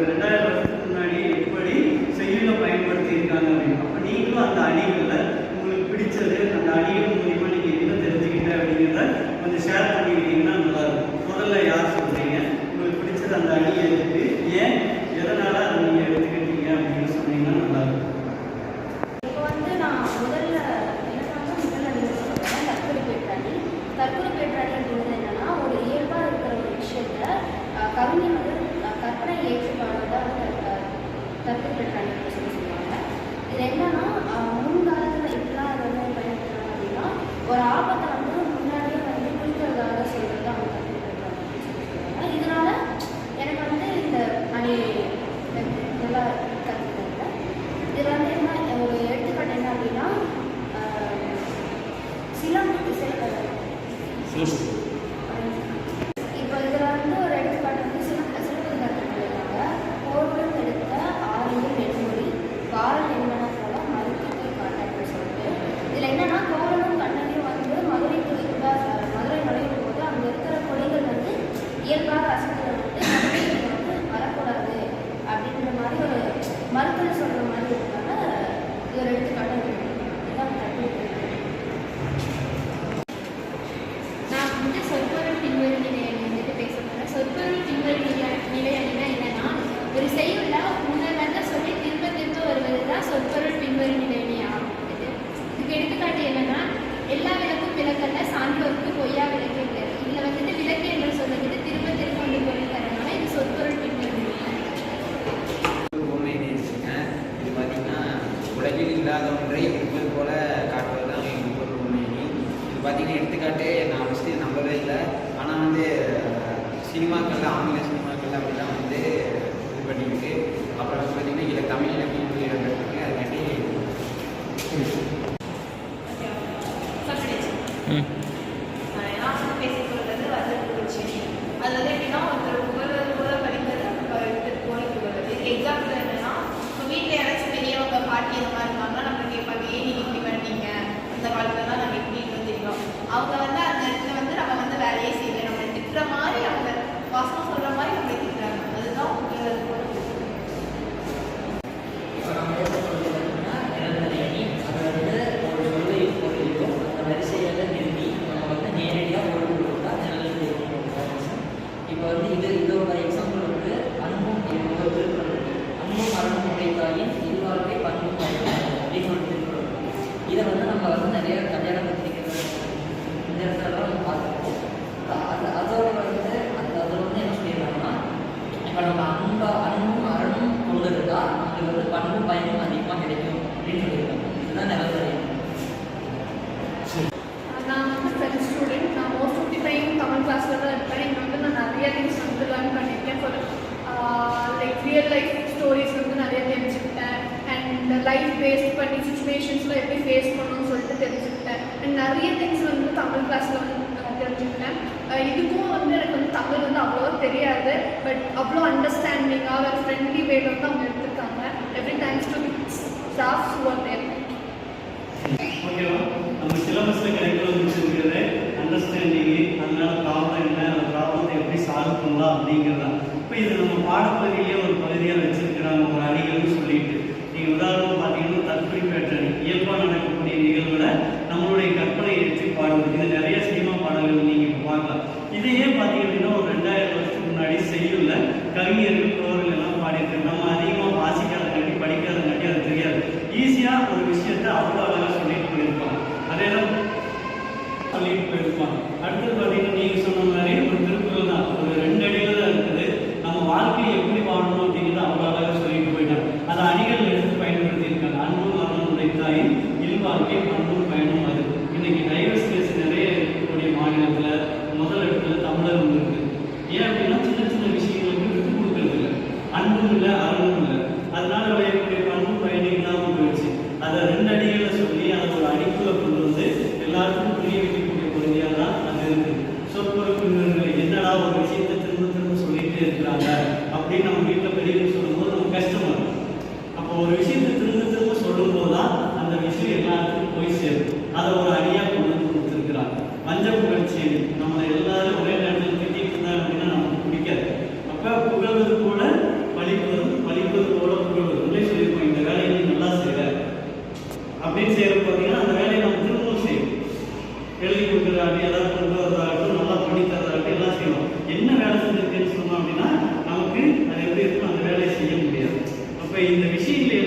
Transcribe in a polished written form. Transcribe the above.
ஒரு 2000 வருஷத்துக்கு முன்னாடி எப்படி செய்யுளை பயன்படுத்தியிருக்காங்க அப்படின்னு. அப்போ நீங்களும் அந்த அணிகளில் உங்களுக்கு பிடிச்சது அந்த அணிகள் மூலியமாக நீங்கள் என்ன தெரிஞ்சுக்கிட்ட அப்படிங்கிறத கொஞ்சம் ஷேர் பண்ணிக்கிட்டீங்கன்னா நல்லாயிருக்கும். முதல்ல யார் சொல்கிறீங்க? உங்களுக்கு பிடிச்சது அந்த அணியை எதுக்கு, ஏன், எதனால் அதை நீங்கள் எடுத்துக்கிட்டீங்க அப்படின்னு சொன்னீங்கன்னா நல்லாயிருக்கும். இப்போ வந்து நான் முதல்ல தற்கொலை பேட்டாளி அப்படிங்கிறது என்னன்னா, ஒரு இயல்பாக இருக்கிற ஒரு விஷயத்த கவிஞர் வந்து கற்பனை ஏற்றுப்பாடுதான் தற்கொலை பேட்டாளி அப்படின்னு சொல்லுவாங்க. இது என்னன்னா, முன்காலத்தில் எப்படிலாம் அதை வந்து பயன்படுத்துறாங்க அப்படின்னா, ஒரு ஆபத்தை வந்து முன்னாடியே வந்து குறிக்கிறதாக சொல்கிறது தான் அவங்க தற்கொலை பேட்டாளி அப்படின்னு சொல்லுவாங்க. இதனால எனக்கு வந்து இந்த அணி நல்லா கற்றுக்கிறாங்க. இதில் வந்து என்ன ஒரு எடுத்துக்காட்டு என்ன அப்படின்னா, இப்போ இதில் வந்து ஒரு எடுத்துக்காட்டு வந்து சிலப்பதிகாரத்துக்காக போர்வம் எடுத்த ஆரியல் நெடுமொழி காரல் என்பன போல மறுக்கிட்டு காட்டான்னு சொல்லிட்டு, இதில் என்னன்னா கோவலனும் கண்ணனையும் வந்து மதுரை நுழையும் போது அங்கே இருக்கிற கொடிகள் வந்து இயல்பாக அசைகளை வந்து மதுரைக்கு வந்து வரக்கூடாது அப்படின்ற மாதிரி ஒரு மறுத்தல் சொல்கிற மாதிரி இருக்காங்க. இது ஒரு எடுத்துக்காட்டு இதான் சொற்பொருள் பின்வரும் நிலை வந்துட்டு பேச போகிறேன். சொற்பொருள் பின்வரும் நிலை அப்படின்னா என்னன்னா, ஒரு செய்யுள்ள முன்னதாக சொல்லி திரும்ப திரும்ப வருவது தான் சொற்பொருள் பின்வரும் நிலை ஆகுது. இதுக்கு எடுத்துக்காட்டு என்னன்னா, எல்லா விளக்கும் விளக்கல்ல சான்றோருக்கு பொய்யா விளக்கு இல்லை. இதில் வந்துட்டு விளக்கு என்ற சொல்லிட்டு திரும்ப திரும்ப கொண்டு போயிருக்கிறதுனால இது சொற்பொருள் பின்வரும் நிலை. இது பார்த்தீங்கன்னா உலகில் இல்லாத ஒன்றை இருப்பது போல காட்டுவது தான் எங்கள் உண்மையினி. இது பார்த்தீங்கன்னா எடுத்துக்காட்டு நான் ஃபஸ்ட்டு நம்பவே இல்லை. ஆனால் வந்து சினிமாக்களில் ஆங்கில சினிமாக்களில் அப்படிலாம் வந்து இது பண்ணியிருக்கு. அப்புறம் வந்து பார்த்திங்கன்னா இதில் தமிழ் இலக்கியம் வெளியிடப்பட்டிருக்கு. அதுக்காண்டி பேசிக்கொள்வது வரலாற்று அது வந்து எப்படின்னா ஒருத்தர் புகழ் படிக்கிறது போய் புகழ்வது. எக்ஸாம்பிள் என்னன்னா, இப்போ வீட்டில் யாராச்சும் பெரியவங்க பாட்டி இந்த மாதிரி இருந்தாங்கன்னா நம்ம கேட்பாங்க, ஏன் நீங்கள் இப்படி பண்ணீங்க, இந்த காலத்தில் தான் நாங்கள் எப்படி தெரியும். அவங்க வந்து அந்த இடத்துல வந்து நம்ம வந்து வேலையே செய்யலை, நம்ம திட்டுற மாதிரி அவங்க வாசனம் சொல்கிற மாதிரி நம்மளை திட்டுறாங்க. அதுதான் இப்போ வந்து இதோட எக்ஸாம்பிள் வந்து அன்பும் மரணம் உடைத்தாயின் இருவாழ்க்கை பண்பும் அப்படின்னு ஒரு திருக்குறள். இதை வந்து நம்ம வந்து நிறைய கல்யாண பத்திரிகைகள் இந்த இடத்துலலாம் நம்ம பார்த்துருக்கோம். அதோட வந்து அதில் வந்து என்ன சொல்லிடுறாங்கன்னா, இப்போ நம்ம அன்பும் அறனும் கொண்டு இருந்தால் நம்மளுக்கு வந்து பண்பும் பயனும் அதிகமாக கிடைக்கும் அப்படின்னு சொல்லியிருக்காங்க. இதுதான் நிலவரம். நான் வந்து ஃப்ரெண்ட் ஸ்டூடெண்ட். நான் most of the time Tamil கிளாஸில் தான் இருப்பேன். இங்கே வந்து நான் நிறைய திங்ஸ் வந்து லேர்ன் பண்ணியிருக்கேன். For like real life stories வந்து நிறைய தெரிஞ்சுக்கிட்டேன். அண்ட் லைஃப் பேஸ்ட் பண்ணி சுச்சுவேஷன்ஸில் எப்படி ஃபேஸ் பண்ணணும்னு சொல்லிட்டு தெரிஞ்சுக்கிட்டேன். அண்ட் நிறைய திங்ஸ் வந்து தமிழ் கிளாஸில் வந்து தெரிஞ்சுக்கிட்டேன். இதுக்கும் வந்து எனக்கு வந்து தமிழ் வந்து அவ்வளோவா தெரியாது. பட் அவ்வளோ அண்டர்ஸ்டாண்டிங்காக ஒரு ஃப்ரெண்ட்லி வேல வந்து அவங்க எடுத்துருக்காங்க. Every thanks to staffs who are there. ஓகேவா? நம்ம சிலபஸில் கிடைக்கிறது அண்டர்ஸ்டாண்டிங்கு, அதனால ப்ராப்ளம் என்ன, அந்த ப்ராப்ளத்தை எப்படி சால்வ் பண்ணலாம் அப்படிங்கிறதான். இப்போ இது நம்ம பாடப்பகுதியிலே ஒரு பகுதியாக வச்சுருக்கிறாங்க, ஒரு அணிகள்னு சொல்லிட்டு. நீங்கள் உதாரணம் பார்த்தீங்கன்னா தற்கொலை பேட்டணி இயல்பாக நடக்கக்கூடிய நிகழ்வுகளை நம்மளுடைய கற்பனை எடுத்து பாடுவது. இது நிறைய சினிமா பாடல்கள் நீங்கள் இப்போ பார்க்கலாம். இதையே பார்த்தீங்க அப்படின்னா ஒரு 2000 வருஷத்துக்கு முன்னாடி செய்யுள்ள கவிஞர்கள் புலவர்கள் எல்லாம் பாடியிருக்காங்க. நம்ம அதிகமாக வாசிக்காதங்காட்டி படிக்காதங்காட்டி அது தெரியாது. ஈஸியாக ஒரு விஷயத்தை அவ்வளோ அழகாக சொல்லிட்டு போயிருப்பாங்க. அதே தான் சொல்லிட்டு போயிருப்பாங்க. அடுத்தது பார்த்தீங்கன்னா நீங்கள் சொன்ன மாதிரி ஒரு திருக்குறள் தான், ஒரு 2 அடியில் தான் இருக்குது. நம்ம வாழ்க்கையை எப்படி வாழணும் அப்படிங்கிறத அவ்வளோ அழகாக சொல்லிட்டு போயிட்டாங்க. அதை அணிகள் எடுத்து பயன்படுத்தியிருக்காங்க. அன்பும் மரணம் உடைத்தாயின் இல்வாழ்க்கை பண்பும் பயனும் அது. இன்னைக்கு டைவர்சிட்டி நிறைய இருக்கக்கூடிய மாநிலத்தில் முதல் இடத்துல தமிழர் வந்து இருக்குது. ஏன் அப்படின்னா சின்ன சின்ன விஷயங்களுக்கு விட்டு கொடுக்கறது இல்லை, அன்பும் இல்லை அறமும் இல்லை. அதனால விளையக்கூடிய பண்பும் பயனும் இல்லாமல் போயிடுச்சு. அதை 2 அடிகளில் சொல்லி அதை ஒரு அடிக்குள்ளே கொண்டு வந்து எல்லாருக்கும் புரிய வைக்கக்கூடிய பகுதியாக தான் அது இருக்குது. சொற்பொருள் என்னடா ஒரு விஷயத்தை திரும்ப திரும்ப சொல்லிகிட்டே இருக்கிறாங்க அப்படின்னு நம்ம வீட்டில் பெரியவங்க சொல்லும்போது நமக்கு கஷ்டமாக இருக்கும். அப்போ ஒரு விஷயத்தை திரும்ப திரும்ப சொல்லும்போது தான் அந்த விஷயம் எல்லாருக்கும் போய் சேரும். அதை ஒரு அடியாக கொண்டு வந்து கொடுத்துருக்குறாங்க. மஞ்சள் புகழ்ச்சி நம்மளை எல்லாரும் ஒரே நேரத்தில் திட்டிட்டு இருந்தாங்க அப்படின்னா நமக்கு பிடிக்காது. அப்போ புகழ்வது கூட பழிப்பது அப்படின்னு செய்யறது பார்த்தீங்கன்னா அந்த வேலையை நம்ம திரும்பவும் செய்யணும். எழுதி கொடுக்குறதாகட்டும், ஏதாவது கொண்டு வரதாகட்டும், நல்லா பண்ணி தரதாகட்டும் எல்லாம் செய்யணும். என்ன வேலை செஞ்சிருக்குன்னு சொன்னோம் அப்படின்னா நமக்கு அது எப்படி இருக்கும், அந்த வேலையை செய்ய முடியாது. அப்போ இந்த விஷயங்கள்